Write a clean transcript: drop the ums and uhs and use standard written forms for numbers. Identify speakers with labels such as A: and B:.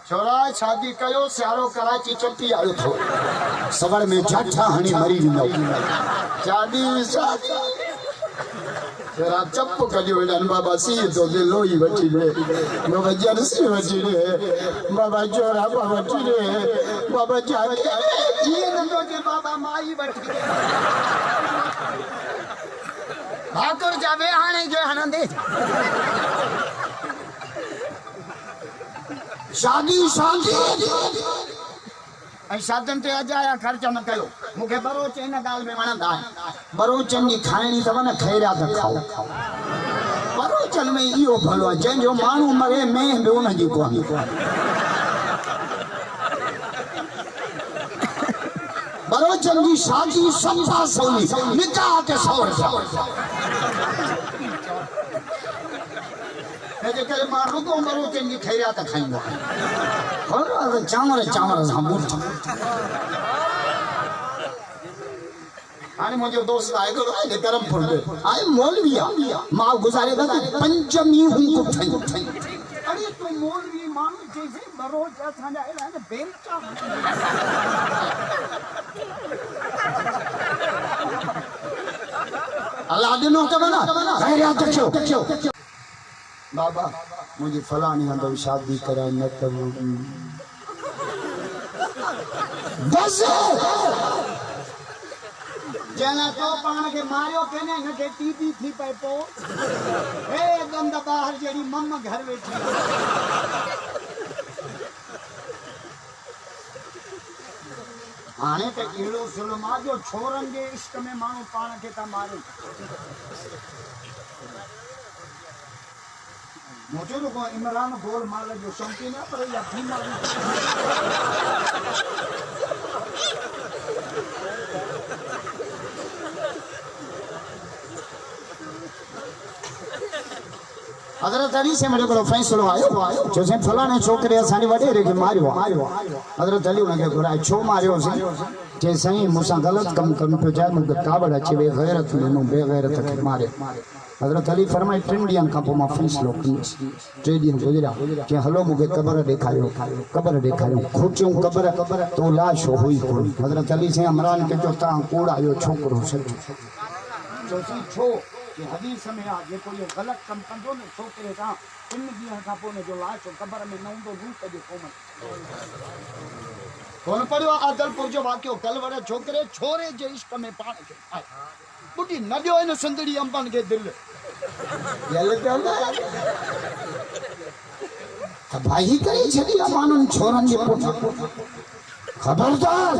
A: छोरा शादी कयो सियारो कराची चट्टी आयो थो
B: सवड़ में जाठा हणी मरी न
A: शादी छोरा चप कजो वेडन बाबा सी तो लोई वठी रे बाबा जर्सी वठी रे बाबा छोरा बाबा वठी रे बाबा जाके ये न तो के बाबा माई वठी भाकुर जावे हाने जो हनंदे शादी ऐं शादियुनि ते अॼु आया ख़र्च न कयो मूंखे बरोच इन ॻाल्हि में वणंदा आहिनि बरोचनि जी खाइणी अथव न खैरियात खाओ बरोचनि में इहो भलो आहे जंहिंजो माण्हू मरे में बि उनजी कोन्हे बरोचनि जी शादी सफ़ा सवली निकाह ते सौर करे माण्हू को बरोचनि जी खैरियात खाईंदो आहे चांवर सां हाणे मुंहिंजो दोस्त आहे करमपुर में आहे मौलवी आहे मां गुज़ारे थो पंचमी हुई अरे तू मौलवी माण्हू जैसे बरोच असांजा अहिड़ा न बेलचा अल्लाह ॾिनो अथव न खैरियात कयो बाबा मुझे फलानी हंदो शादी करा न करो बस जना तो पाण के मारियो केने न के टीटी थी पे पो ए गंद बाहर जेडी मम्मा घर वेठी आने ते एड़ो जुल्म जो छोरन के इश्क में मानो पाण के ता मारे मुझे तो इमरान गोल माल जो शौकीन है पर या भी माल हज़रत अली से मेरे को फैसलो आयो जो से फलाने छोकरे असानी वडेरे के मारियो हज़रत अली उनके घुराए छो मारियो से जे सही मुसा गलत कम पे जाए मुके कावड़ अचे बे गैरत में बेगैरत के मारे हज़रत अली फरमाए 3 ॾींहनि खां पोइ मां फैसलो कंदुसि 3 ॾींहं गुज़रिया कि हलो मूंखे क़बर ॾेखारियो खोटियूं क़बर तो लाश हुई कोन हज़रत अली से इमरान के जो तव्हां कूड़ आयो छोकिरो सचो छो कि हदीस में आ जेको ये गलत कम कंदो न छोकिरे सां 3 ॾींहनि खां पोइ जो लाश क़बर में न हूंदो लूट जो कौन पढ़ियो आदलपुर जो वाक़ियो कलवड़ छोकरे छोरे जे इश्क में पाण खे बुढ़ी न ॾियो इन सुंदड़ी अंबन के दिल तबाही करे छॾी माण्हुनि छोरनि जे पुठियां खबरदार